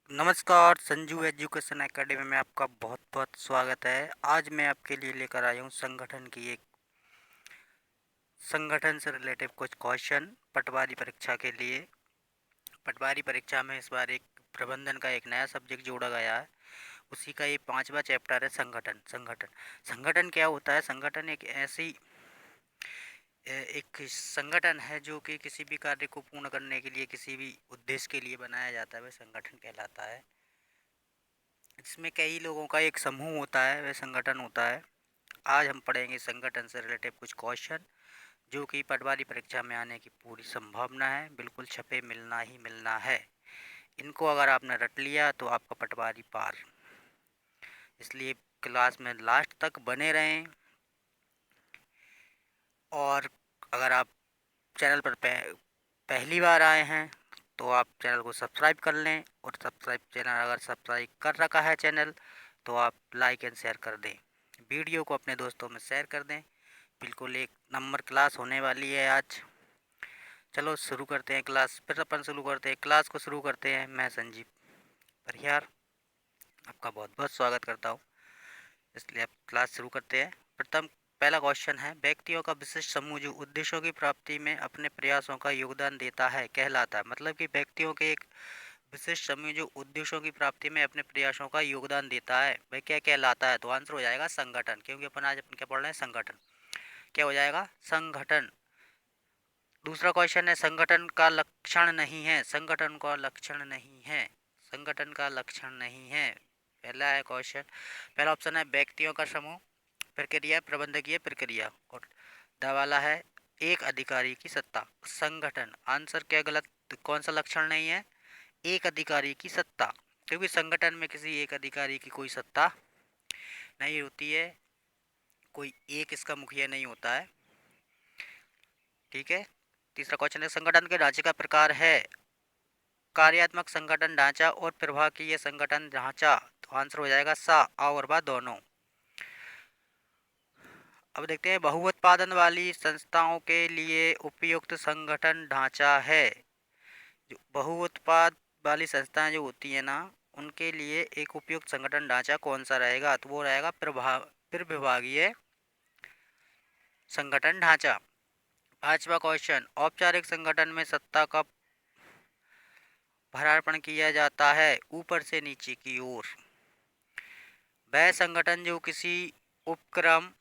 नमस्कार, Sanju education academy में आपका बहुत बहुत स्वागत है। आज मैं आपके लिए लेकर आया हूँ संगठन से रिलेटिव कुछ क्वेश्चन पटवारी परीक्षा के लिए। पटवारी परीक्षा में इस बार एक प्रबंधन का एक नया सब्जेक्ट जोड़ा गया है। उसी का ये 5वां चैप्टर है संगठन। संगठन क्या होता है? संगठन एक संगठन है जो कि किसी भी कार्य को पूर्ण करने के लिए, किसी भी उद्देश्य के लिए बनाया जाता है, वह संगठन कहलाता है। इसमें कई लोगों का एक समूह होता है, वह संगठन होता है। आज हम पढ़ेंगे संगठन से रिलेटेड कुछ क्वेश्चन जो कि पटवारी परीक्षा में आने की पूरी संभावना है। बिल्कुल छपे मिलना ही मिलना है। इनको अगर आपने रट लिया तो आपका पटवारी पार। इसलिए क्लास में लास्ट तक बने रहें। और अगर आप चैनल पर पहली बार आए हैं तो आप चैनल को सब्सक्राइब कर लें, और अगर सब्सक्राइब कर रखा है चैनल तो आप लाइक एंड शेयर कर दें। वीडियो को अपने दोस्तों में शेयर कर दें। बिल्कुल एक नंबर क्लास होने वाली है आज। चलो शुरू करते हैं क्लास। फिर अपन शुरू करते हैं क्लास को शुरू करते हैं। मैं संजीव परिहार आपका बहुत बहुत स्वागत करता हूँ। इसलिए अब क्लास शुरू करते हैं। पहला क्वेश्चन है, व्यक्तियों का विशिष्ट समूह जो उद्देश्यों की प्राप्ति में अपने प्रयासों का योगदान देता है कहलाता है। मतलब कि व्यक्तियों के एक विशिष्ट समूह जो उद्देश्यों की प्राप्ति में अपने प्रयासों का योगदान देता है वह क्या कहलाता है? तो आंसर हो जाएगा संगठन, क्योंकि अपन क्या पढ़ रहे हैं? संगठन। क्या हो जाएगा? संगठन। दूसरा क्वेश्चन है, संगठन का लक्षण नहीं है। संगठन का लक्षण नहीं है। संगठन का लक्षण नहीं है। पहला है क्वेश्चन, पहला ऑप्शन है व्यक्तियों का समूह, प्रक्रिया प्रबंधकीय प्रक्रिया। और द वाला है एक अधिकारी की सत्ता। संगठन आंसर क्या गलत? कौन सा लक्षण नहीं है? एक अधिकारी की सत्ता, क्योंकि संगठन में किसी एक अधिकारी की कोई सत्ता नहीं होती है। कोई एक इसका मुखिया नहीं होता है। ठीक है। तीसरा क्वेश्चन है, संगठन के ढांचे का प्रकार है कार्यात्मक संगठन ढांचा और प्रभागीय संगठन ढांचा। तो आंसर हो जाएगा सा और बा दोनों। अब देखते हैं, बहुउत्पादन वाली संस्थाओं के लिए उपयुक्त संगठन ढांचा है। जो बहुउत्पाद वाली संस्थाएं जो होती है ना, उनके लिए एक उपयुक्त संगठन ढांचा कौन सा रहेगा? तो वो रहेगा प्रविभागीय संगठन ढांचा। पांचवा क्वेश्चन, औपचारिक संगठन में सत्ता का भरार्पण किया जाता है ऊपर से नीचे की ओर। वह संगठन जो किसी उपक्रम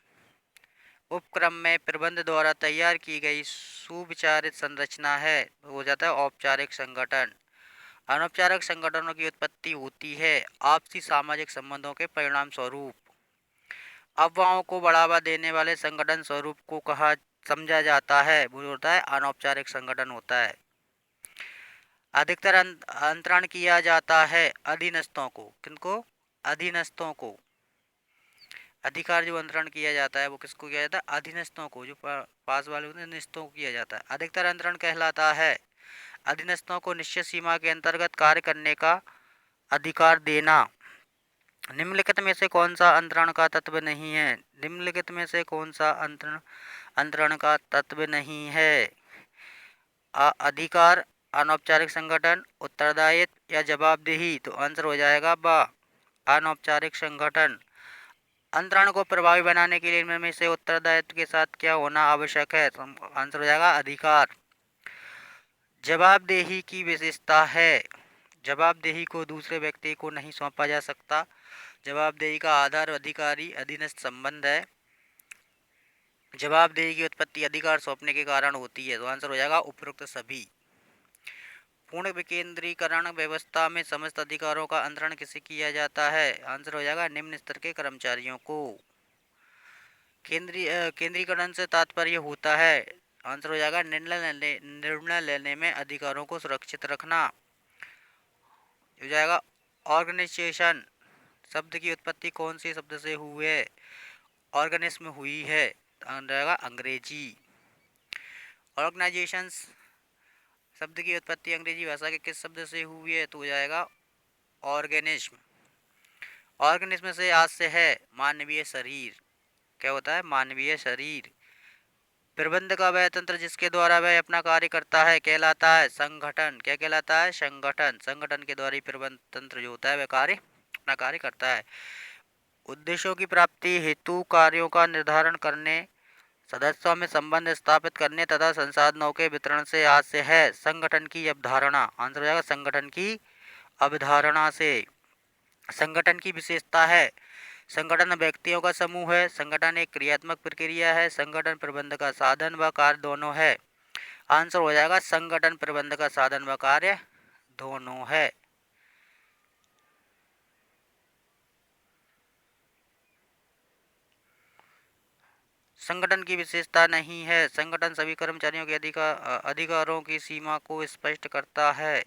उपक्रम में प्रबंध द्वारा तैयार की गई सुविचारित संरचना है, हो जाता है औपचारिक संगठन। अनौपचारिक संगठनों की उत्पत्ति होती है आपसी सामाजिक संबंधों के परिणाम स्वरूप। अफवाहों को बढ़ावा देने वाले संगठन स्वरूप को कहा समझा जाता है, वो होता है अनौपचारिक संगठन होता है। अधिकतर अंतरण किया जाता है अधीनस्थों को। किनको? अधीनस्थों को। अधिकार जो अंतरण किया जाता है वो किसको किया जाता है? अधीनस्थों को। जो पास वाले होते हैं अधीनस्थों को किया जाता है। अधिकतर अंतरण कहलाता है अधीनस्थों को निश्चित सीमा के अंतर्गत कार्य करने का अधिकार देना। निम्नलिखित में से कौन सा अंतरण का तत्व नहीं है? निम्नलिखित में से कौन सा अंतरण का तत्व नहीं है? अधिकार, अनौपचारिक संगठन, उत्तरदायित्व या जवाबदेही। तो आंसर हो जाएगा बा अनौपचारिक संगठन। अंतरण को प्रभावी बनाने के लिए इनमें में से उत्तरदायित्व के साथ क्या होना आवश्यक है? तो आंसर हो जाएगा अधिकार। जवाबदेही की विशेषता है, जवाबदेही को दूसरे व्यक्ति को नहीं सौंपा जा सकता। जवाबदेही का आधार अधिकारी अधीनस्थ संबंध है। जवाबदेही की उत्पत्ति अधिकार सौंपने के कारण होती है। तो आंसर हो जाएगा उपरोक्त सभी। पूर्ण विकेंद्रीकरण व्यवस्था में समस्त अधिकारों का अंतरण किसे किया जाता है? आंसर हो जाएगा निम्न स्तर के कर्मचारियों को। केंद्रीकरण से तात्पर्य होता है, आंसर हो जाएगा निर्णय लेने में अधिकारों को सुरक्षित रखना। हो जाएगा ऑर्गेनाइजेशन शब्द की उत्पत्ति कौन से शब्द से हुई है? ऑर्गेनिज्म हुई है। आंसर जाएगा अंग्रेजी। ऑर्गेनाइजेशन शब्द की उत्पत्ति अंग्रेजी भाषा के किस शब्द से हुई है? तो हो जाएगा ऑर्गेनिज्म। ऑर्गेनिज्म से आज से है मानवीय शरीर। क्या होता है? मानवीय शरीर। प्रबंध का वह तंत्र जिसके द्वारा वह अपना कार्य करता है कहलाता है संगठन। क्या कहलाता है? संगठन। संगठन के द्वारा ही प्रबंध तंत्र जो होता है वह अपना कार्य करता है। उद्देश्यों की प्राप्ति हेतु कार्यों का निर्धारण करने, सदस्यों में संबंध स्थापित करने तथा संसाधनों के वितरण से हास्य है संगठन की अवधारणा। आंसर हो जाएगा संगठन की अवधारणा से। संगठन की विशेषता है संगठन व्यक्तियों का समूह है, संगठन एक क्रियात्मक प्रक्रिया है, संगठन प्रबंध का साधन व कार्य दोनों है। आंसर हो जाएगा संगठन प्रबंध का साधन व कार्य दोनों है। संगठन की विशेषता नहीं है। संगठन सभी कर्मचारियों के अधिकारों की सीमा को स्पष्ट करता है।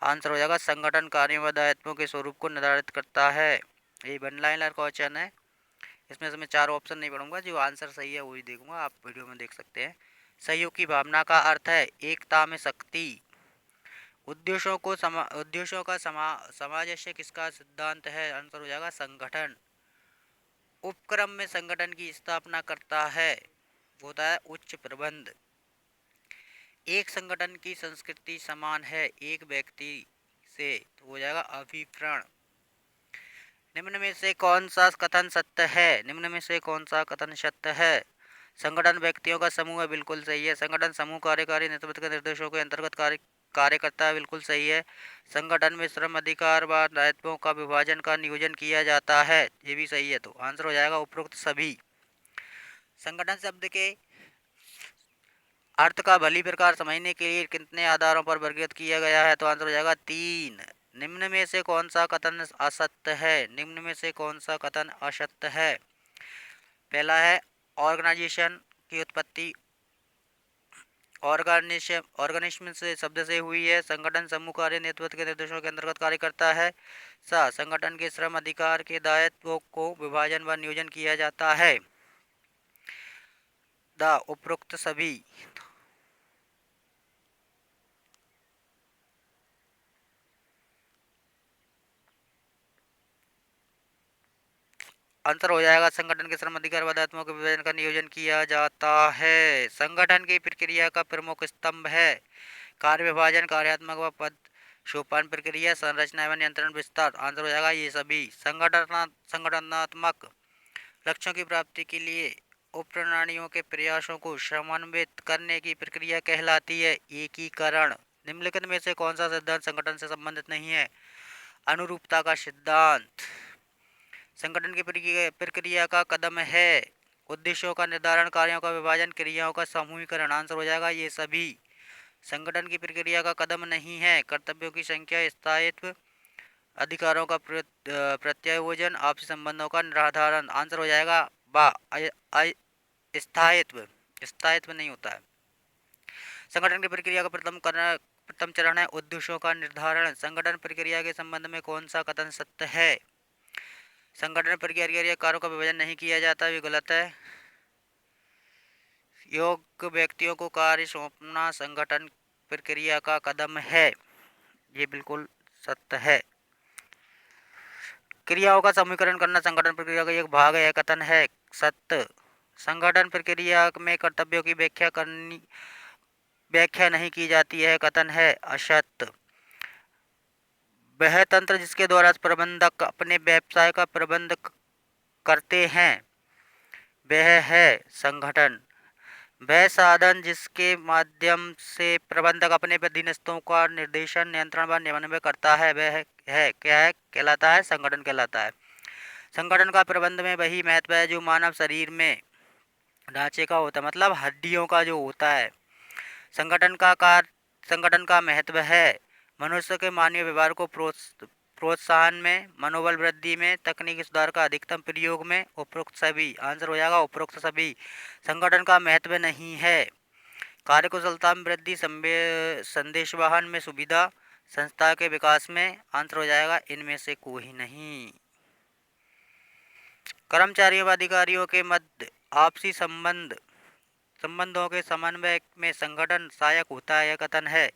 आंसर हो जाएगा संगठन कार्यों व दायित्वों के स्वरूप को निर्धारित करता है। ये वन लाइनर क्वेश्चन है। इसमें से मैं 4 ऑप्शन नहीं पढ़ूंगा, जो आंसर सही है वही देखूंगा, आप वीडियो में देख सकते हैं। सहयोग की भावना का अर्थ है एकता में शक्ति। उद्देश्यों का सामंजस्य किसका सिद्धांत है? आंसर हो जाएगा संगठन। उपक्रम में संगठन की स्थापना करता है, वो होता है उच्च प्रबंध। एक संगठन की संस्कृति समान है एक व्यक्ति से, तो हो जाएगा अभिप्राय। निम्न में से कौन सा कथन सत्य है? निम्न में से कौन सा कथन सत्य है? संगठन व्यक्तियों का समूह है, बिल्कुल सही है। संगठन समूह कार्यकारी नेतृत्व के निर्देशों के अंतर्गत कार्य करता है, बिल्कुल सही है। संगठन में श्रम अधिकार व दायित्वों का विभाजन का नियोजन किया जाता है, ये भी सही है। तो आंसर हो जाएगा उपरोक्त सभी। संगठन शब्द के अर्थ का भली प्रकार समझने के लिए कितने आधारों पर वर्गीकृत किया गया है? तो आंसर हो जाएगा 3। निम्न में से कौन सा कथन असत्य है? निम्न में से कौन सा कथन असत्य है? पहला है ऑर्गेनाइजेशन की उत्पत्ति ऑर्गेनिज्म से शब्द से हुई है। संगठन समूह कार्य नेतृत्व के निर्देशों के अंतर्गत कार्य करता है। संगठन के श्रम अधिकार के दायित्वों को विभाजन व नियोजन किया जाता है। उपरोक्त सभी। आंसर हो जाएगा संगठन के श्रम अधिकार व दायित्वों के विभाजन का नियोजन किया जाता है। संगठन की प्रक्रिया का प्रमुख स्तंभ है कार्य विभाजन, कार्यात्मक व पद सोपान प्रक्रिया, संरचना एवं नियंत्रण विस्तार। आंसर हो जाएगा ये सभी। संगठनात्मक लक्ष्यों की प्राप्ति के लिए उपप्रणालियों के प्रयासों को समन्वित करने की प्रक्रिया कहलाती है एकीकरण। निम्नलिखित में से कौन सा सिद्धांत संगठन से संबंधित नहीं है? अनुरूपता का सिद्धांत। संगठन की प्रक्रिया का कदम है उद्देश्यों का निर्धारण, कार्यों का विभाजन, क्रियाओं का समूहीकरण। आंसर हो जाएगा ये सभी। संगठन की प्रक्रिया का कदम नहीं है कर्तव्यों की संख्या, स्थायित्व, अधिकारों का प्रत्यायोजन, आपसी संबंधों का निर्धारण। आंसर हो जाएगा स्थायित्व। स्थायित्व नहीं होता है। संगठन की प्रक्रिया का प्रथम चरण है उद्देश्यों का निर्धारण। संगठन प्रक्रिया के संबंध में कौन सा कथन सत्य है? संगठन प्रक्रिया कार्यों का विभाजन नहीं किया जाता, ये गलत है। योग्य व्यक्तियों को कार्य सौंपना संगठन प्रक्रिया का कदम है, ये बिल्कुल सत्य है। क्रियाओं का समूहीकरण करना संगठन प्रक्रिया का एक भाग है, कथन है सत्य। संगठन प्रक्रिया में कर्तव्यों की व्याख्या नहीं की जाती है, कथन है असत्य। वह तंत्र जिसके द्वारा प्रबंधक अपने व्यवसाय का प्रबंध करते हैं वह है संगठन। वह साधन जिसके माध्यम से प्रबंधक अपने अधीनस्थों का निर्देशन, नियंत्रण व समन्वय करता है वह है क्या है? कहलाता है संगठन कहलाता है। संगठन का प्रबंध में वही महत्व है जो मानव शरीर में ढांचे का होता है, मतलब हड्डियों का जो होता है। संगठन का महत्व है मनुष्य के मानवीय व्यवहार को प्रोत्साहन में, मनोबल वृद्धि में, तकनीकी सुधार का अधिकतम प्रयोग में। उपरोक्त सभी। आंसर हो जाएगा उपरोक्त सभी। संगठन का महत्व नहीं है कार्यकुशलता में वृद्धि, संदेशवाहन में सुविधा, संस्था के विकास में। आंसर हो जाएगा इनमें से कोई नहीं। कर्मचारियों व अधिकारियों के मध्य आपसी संबंधों के समन्वय में संगठन सहायक होता है, यह कथन है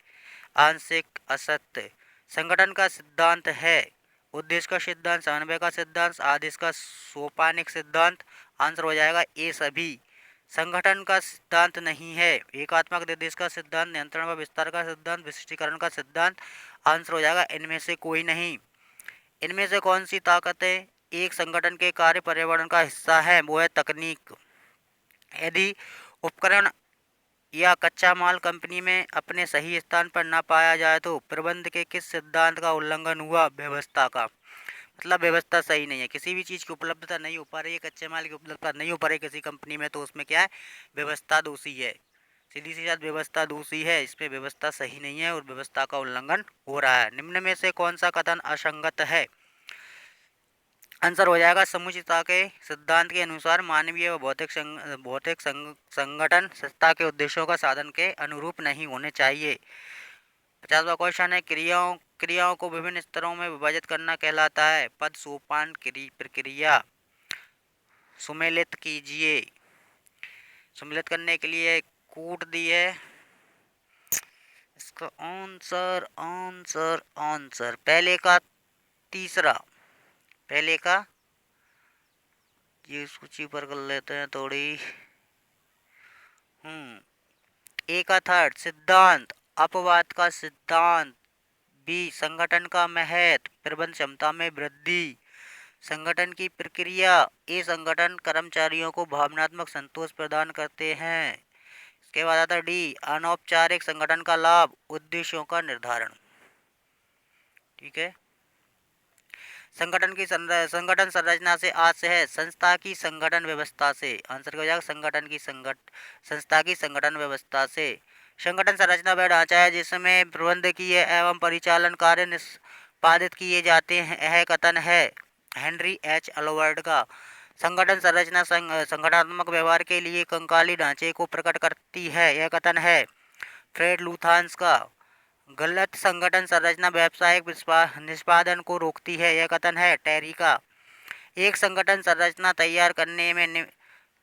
आंशिक असत्य। संगठन का सिद्धांत है उद्देश्य का सिद्धांत, समन्वय का सिद्धांत, आदेश का सोपानिक सिद्धांत। आंसर हो जाएगा ये सभी। संगठन का सिद्धांत नहीं है। एकात्मक निर्देश का सिद्धांत, नियंत्रण व विस्तार का सिद्धांत, विशिष्टीकरण का सिद्धांत। आंसर हो जाएगा इनमें से कोई नहीं। इनमें से कौन सी ताकतें एक संगठन के कार्य पर्यावरण का हिस्सा है? वो है तकनीक। यदि उपकरण या कच्चा माल कंपनी में अपने सही स्थान पर न पाया जाए तो प्रबंध के किस सिद्धांत का उल्लंघन हुआ? व्यवस्था का। मतलब व्यवस्था सही नहीं है, किसी भी चीज़ की उपलब्धता नहीं हो पा रही है, कच्चे माल की उपलब्धता नहीं हो पा रही किसी कंपनी में, तो उसमें क्या है? व्यवस्था दोषी है। सीधी सी बात, व्यवस्था दोषी है, इसमें व्यवस्था सही नहीं है और व्यवस्था का उल्लंघन हो रहा है। निम्न में से कौन सा कथन असंगत है? आंसर हो जाएगा समुचितता के सिद्धांत के अनुसार मानवीय व भौतिक संगठन सत्ता के उद्देश्यों का साधन के अनुरूप नहीं होने चाहिए। 50वां क्वेश्चन है, क्रियाओं को विभिन्न स्तरों में विभाजित करना कहलाता है? पद, सोपान, प्रक्रिया। सुमेलित कीजिए। सुमेलित करने के लिए कूट दी है। इसका आंसर आंसर आंसर पहले का तीसरा, पहले का, ये सूची पर कर लेते हैं थोड़ी। ए का थर्ड, सिद्धांत, अपवाद का सिद्धांत। बी, संगठन का महत्व, प्रबंध क्षमता में वृद्धि। संगठन की प्रक्रिया, ये संगठन कर्मचारियों को भावनात्मक संतोष प्रदान करते हैं। इसके बाद आता है डी, अनौपचारिक संगठन का लाभ, उद्देश्यों का निर्धारण। ठीक है। संगठन संरचना से आज से है, संस्था की संगठन व्यवस्था से। आंसर हो जाएगा संस्था की संगठन व्यवस्था से। संगठन संरचना वह ढांचा है जिसमें प्रबंधकीय एवं परिचालन कार्य निष्पादित किए जाते हैं। यह कथन है हेनरी एच अल्वर्ट का। संगठन संरचना संगठनात्मक व्यवहार के लिए कंकाली ढांचे को प्रकट करती है। यह कथन है फ्रेड लुथांस का। गलत संगठन संरचना व्यावसायिक निष्पादन को रोकती है। यह कथन है टेरी का। एक संगठन संरचना तैयार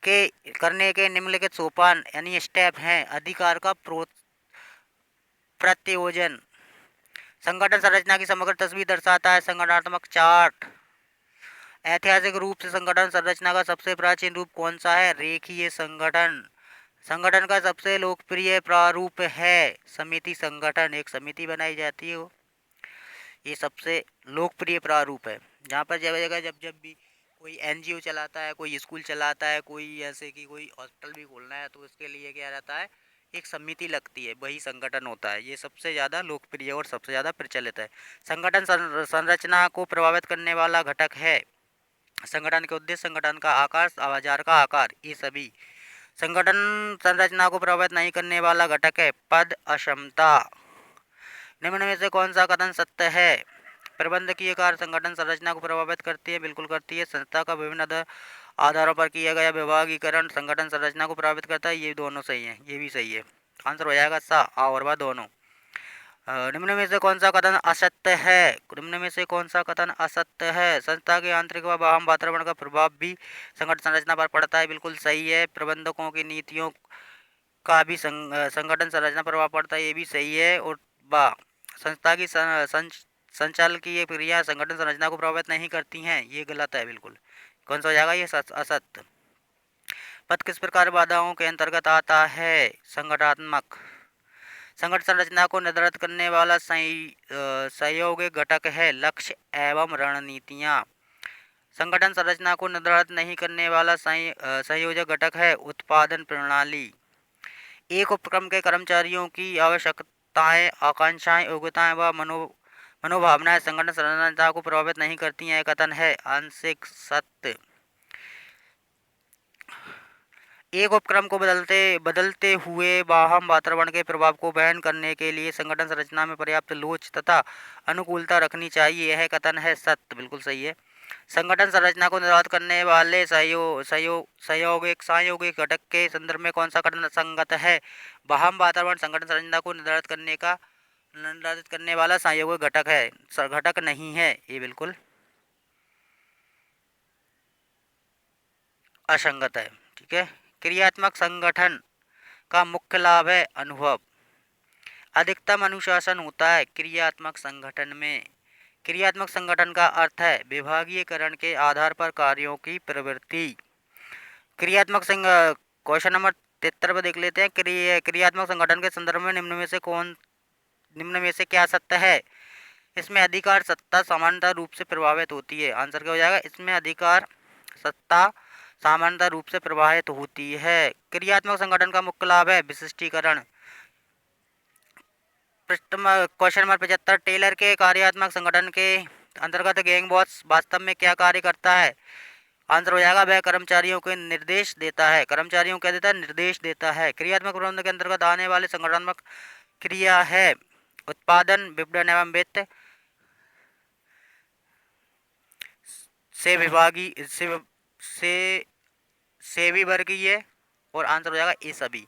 करने के निम्नलिखित सोपान यानी स्टेप हैं। अधिकार का प्रत्योजन, संगठन संरचना की समग्र तस्वीर दर्शाता है। संगठनात्मक चार्ट। ऐतिहासिक रूप से संगठन संरचना का सबसे प्राचीन रूप कौन सा है? रेखीय संगठन। संगठन का सबसे लोकप्रिय प्रारूप है समिति संगठन। एक समिति बनाई जाती है, ये सबसे लोकप्रिय प्रारूप है। जहाँ पर जब भी कोई एनजीओ चलाता है, कोई स्कूल चलाता है, कोई ऐसे कि कोई हॉस्पिटल भी खोलना है, तो उसके लिए क्या रहता है? एक समिति लगती है, वही संगठन होता है। ये सबसे ज़्यादा लोकप्रिय और सबसे ज़्यादा प्रचलित है। संगठन संरचना को प्रभावित करने वाला घटक है संगठन के उद्देश्य, संगठन का आकार, बाजार का आकार, ये सभी। संगठन संरचना को प्रभावित नहीं करने वाला घटक है पद अक्षमता। निम्न में से कौन सा कथन सत्य है? प्रबंधकीय कार्य संगठन संरचना को प्रभावित करती है? बिल्कुल करती है। संस्था का विभिन्न आधारों पर किया गया विभागीकरण संगठन संरचना को प्रभावित करता है। ये दोनों सही है, ये भी सही है। आंसर हो जाएगा सा, आ और बा दोनों। निम्न में से कौन सा कथन असत्य है? निम्न में से कौन सा कथन असत्य है? संस्था के आंतरिक व बाह्य वातावरण का प्रभाव भी संगठन संरचना पर पड़ता है। बिल्कुल सही है। प्रबंधकों की नीतियों का भी संगठन संरचना प्रभाव पड़ता है। ये भी सही है। और बा, संस्था की संचालकीय क्रिया संगठन संरचना को प्रभावित नहीं करती हैं। ये गलत है बिल्कुल। कौन सा हो जाएगा? ये असत्य। पद किस प्रकार बाधाओं के अंतर्गत आता है? संगठनात्मक। संगठन संरचना को निर्धारित करने वाला सहयोगी घटक है लक्ष्य एवं रणनीतियाँ। संगठन संरचना को निर्धारित नहीं करने वाला संयोजक घटक है उत्पादन प्रणाली। एक उपक्रम के कर्मचारियों की आवश्यकताएं, आकांक्षाएं, योग्यताएं व मनोभावनाएं संगठन संरचना को प्रभावित नहीं करती हैं। कथन है आंशिक सत्य। एक उपक्रम को बदलते हुए बाह्य वातावरण के प्रभाव को वहन करने के लिए संगठन संरचना में पर्याप्त लोच तथा अनुकूलता रखनी चाहिए। यह कथन है सत्य। बिल्कुल सही है। संगठन संरचना को निर्धारित करने वाले सहयोगिक घटक के संदर्भ में कौन सा कथन संगत है? बाह्य वातावरण संगठन संरचना को निर्धारित करने वाला सहयोगी घटक है, घटक नहीं है। ये बिल्कुल असंगत है। ठीक है। क्रियात्मक संगठन का मुख्य लाभ है अनुभव। अधिकतम अनुशासन होता है क्रियात्मक संगठन में। क्रियात्मक संगठन का अर्थ है विभागीयकरण के आधार पर कार्यों की प्रवृत्ति। क्वेश्चन नंबर 73 पे देख लेते हैं। क्रियात्मक संगठन के संदर्भ में निम्न में से क्या सत्य है? इसमें अधिकार सत्ता समानता रूप से प्रभावित होती है। आंसर क्या हो जाएगा? इसमें अधिकार सत्ता समानता रूप से प्रभावित होती है। क्रियात्मक संगठन का मुख्य लाभ है विशिष्टीकरण। क्वेश्चन नंबर 75, टेलर के कार्यात्मक संगठन के अंतर्गत गैंग बॉस वास्तव में क्या कार्य करता है? आंसर हो जाएगा वह कर्मचारियों को निर्देश देता है। कर्मचारियों को क्या देता है? निर्देश देता है। क्रियात्मक प्रबंधन के अंतर्गत आने वाले संगठनात्मक क्रिया है उत्पादन, विपणन एवं वित्त से विभागी से भी वर्गीय। और आंसर हो जाएगा ये सभी।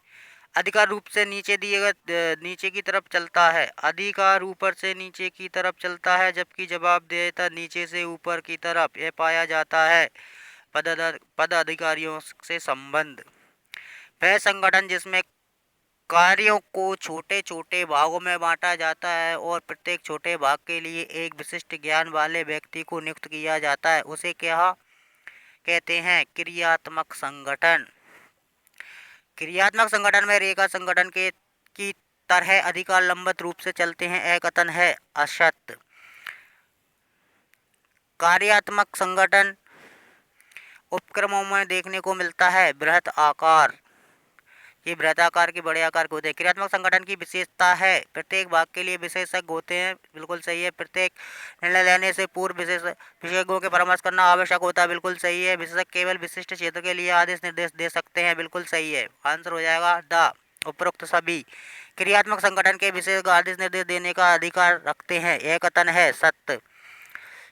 अधिकार रूप से नीचे दिए गए नीचे की तरफ चलता है। अधिकार ऊपर से नीचे की तरफ चलता है, जबकि जवाबदेहिता नीचे से ऊपर की तरफ यह पाया जाता है। पद अधिकारियों से संबंध। वह संगठन जिसमें कार्यों को छोटे छोटे भागों में बांटा जाता है और प्रत्येक छोटे भाग के लिए एक विशिष्ट ज्ञान वाले व्यक्ति को नियुक्त किया जाता है, उसे क्या कहते हैं? क्रियात्मक संगठन। क्रियात्मक संगठन में रेखा संगठन के की तरह अधिकार लंबवत रूप से चलते हैं। यह कथन है असत्य। कार्यात्मक संगठन उपक्रमों में देखने को मिलता है बृहत आकार। ये बृहत आकार के बड़े आकार के होते हैं। क्रियात्मक संगठन की विशेषता है प्रत्येक भाग के लिए विशेषज्ञ होते हैं। बिल्कुल सही है। प्रत्येक निर्णय लेने से पूर्व विशेषज्ञों के परामर्श करना आवश्यक होता है। बिल्कुल सही है। विशेषज्ञ केवल विशिष्ट क्षेत्र के लिए आदेश निर्देश दे सकते हैं। बिल्कुल सही है। आंसर हो जाएगा द उपरोक्त सभी। क्रियात्मक संगठन के विशेषज्ञ आदेश निर्देश देने का अधिकार रखते हैं। यह कथन है सत्य।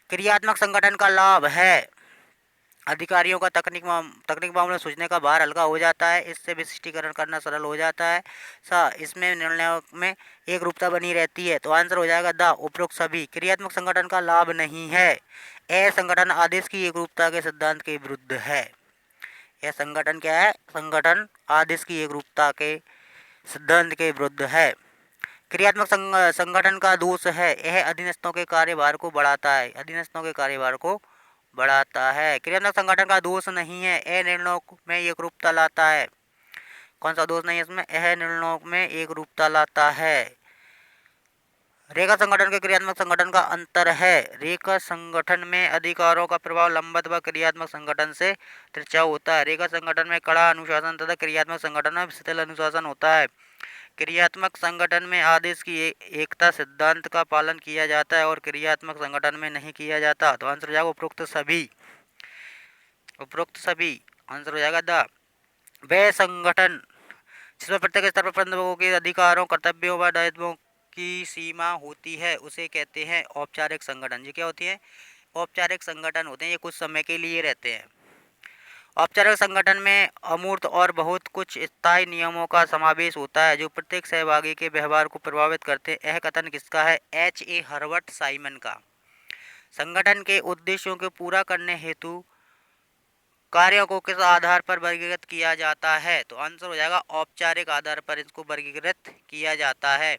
क्रियात्मक संगठन का लाभ है अधिकारियों का तकनीक मामले में सोचने का भार हल्का हो जाता है। इससे विशिष्टीकरण करना सरल हो जाता है। इसमें निर्णयों में एक रूपता बनी रहती है। तो आंसर हो जाएगा द उपरोक्त सभी। क्रियात्मक संगठन का लाभ नहीं है। यह संगठन आदेश की एक रूपता के सिद्धांत के विरुद्ध है। यह संगठन क्या है? संगठन आदेश की एक रूपता के सिद्धांत के विरुद्ध है। क्रियात्मक संगठन का दोष है यह अधीनस्थों के कार्यभार को बढ़ाता है। अधीनस्थों के कार्यभार को बढ़ाता है। क्रियात्मक संगठन का दोष नहीं है यह निर्णयों में एक रूपता लाता है। कौन सा दोष नहीं है इसमें? यह निर्णयों में एक रूपता लाता है। रेखा संगठन के क्रियात्मक संगठन का अंतर है। रेखा संगठन में अधिकारों का प्रभाव लंबवत व क्रियात्मक संगठन से तिरछा होता है। रेखा संगठन में कड़ा अनुशासन तथा क्रियात्मक संगठन में शिथिल अनुशासन होता है। क्रियात्मक संगठन में आदेश की एकता सिद्धांत का पालन किया जाता है और क्रियात्मक संगठन में नहीं किया जाता। तो आंसर हो जाएगा उपरोक्त सभी। उपरोक्त सभी। आंसर हो जाएगा द। वह संगठन जिसमें प्रत्येक स्तर पर प्रबंधकों के अधिकारों, कर्तव्यों व दायित्वों की सीमा होती है उसे कहते हैं औपचारिक संगठन। ये क्या होती है? औपचारिक संगठन होते हैं। ये कुछ समय के लिए रहते हैं। औपचारिक संगठन में अमूर्त और बहुत कुछ स्थायी नियमों का समावेश होता है जो प्रत्येक सहभागी के व्यवहार को प्रभावित करते हैं। यह कथन किसका है? H.A. हर्बर्ट साइमन का। संगठन के उद्देश्यों को पूरा करने हेतु कार्यों को किस आधार पर वर्गीकृत किया जाता है? तो आंसर हो जाएगा औपचारिक आधार पर इसको वर्गीकृत किया जाता है।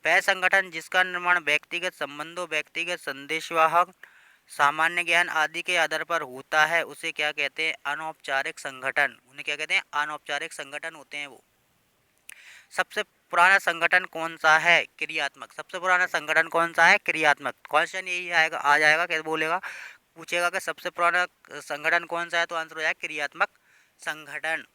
वह संगठन जिसका निर्माण व्यक्तिगत संबंधों, व्यक्तिगत संदेशवाहक, सामान्य ज्ञान आदि के आधार पर होता है उसे क्या कहते हैं? अनौपचारिक संगठन। उन्हें क्या कहते हैं? अनौपचारिक संगठन होते हैं वो। सबसे पुराना संगठन कौन सा है? क्रियात्मक। सबसे पुराना संगठन कौन सा है? क्रियात्मक। क्वेश्चन यही आएगा, आ जाएगा, कैसे बोलेगा, पूछेगा कि सबसे पुराना संगठन कौन सा है, तो आंसर हो जाएगा क्रियात्मक संगठन।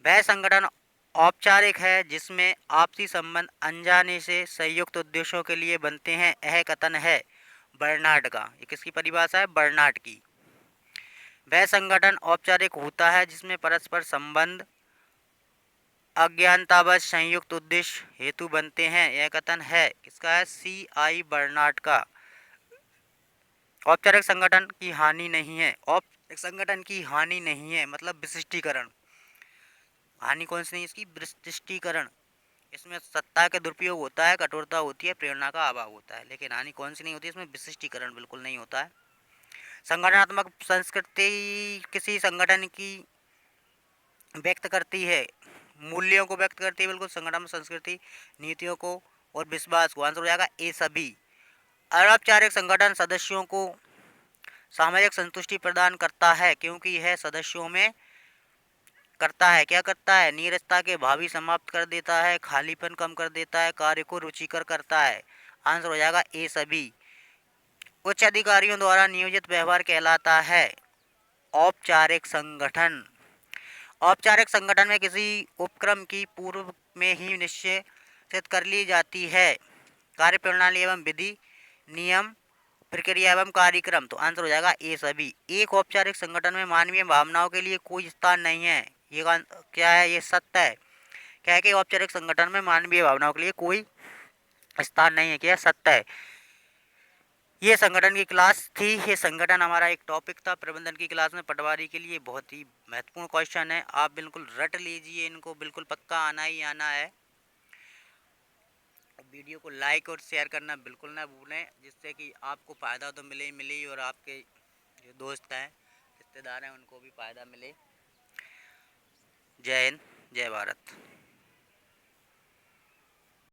वह संगठन औपचारिक है जिसमें आपसी संबंध अनजाने से संयुक्त उद्देश्यों के लिए बनते हैं। यह कथन है बर्नार्ड का। ये किसकी परिभाषा है? बर्नार्ड की। वह संगठन औपचारिक होता है जिसमें परस्पर संबंध अज्ञानतावश संयुक्त उद्देश्य हेतु बनते हैं। यह कथन है किसका है? C.I. बर्नार्ड का। औपचारिक संगठन की हानि नहीं है। औपचारिक संगठन की हानि नहीं है मतलब विशिष्टीकरण। हानि कौन सी नहीं इसकी? विशिष्टीकरण। इसमें सत्ता का दुरुपयोग होता है, कठोरता होती है, प्रेरणा का अभाव होता है, लेकिन हानि कौन सी नहीं होती? इसमें विशिष्टीकरण बिल्कुल नहीं होता है। संगठनात्मक संस्कृति किसी संगठन की व्यक्त करती है, मूल्यों को व्यक्त करती है। बिल्कुल संगठनात्मक संस्कृति नीतियों को और विश्वास को। आंसर हो जाएगा ए सभी। अनौपचारिक संगठन सदस्यों को सामाजिक संतुष्टि प्रदान करता है क्योंकि यह सदस्यों में करता है, क्या करता है, नीरसता के भावी समाप्त कर देता है, खालीपन कम कर देता है, कार्य को रुचिकर करता है। आंसर हो जाएगा ए सभी। उच्च अधिकारियों द्वारा नियोजित व्यवहार कहलाता है औपचारिक संगठन। औपचारिक संगठन में किसी उपक्रम की पूर्व में ही निश्चित कर ली जाती है कार्य प्रणाली एवं विधि, नियम, प्रक्रिया एवं कार्यक्रम। तो आंसर हो जाएगा ए सभी। एक औपचारिक संगठन में मानवीय भावनाओं के लिए कोई स्थान नहीं है। ये क्या है, ये सत्य है। क्या है कि औपचारिक संगठन में मानवीय भावनाओं के लिए कोई स्थान नहीं है, क्या सत्य है। ये संगठन की क्लास थी। ये संगठन हमारा एक टॉपिक था प्रबंधन की क्लास में पटवारी के लिए। बहुत ही महत्वपूर्ण क्वेश्चन है, आप बिल्कुल रट लीजिए इनको, बिल्कुल पक्का आना ही आना है। वीडियो को लाइक और शेयर करना बिल्कुल ना भूलें, जिससे कि आपको फ़ायदा तो मिले ही मिले ही, और आपके जो दोस्त हैं, रिश्तेदार हैं, उनको भी फ़ायदा मिले। जय हिंद, जय भारत।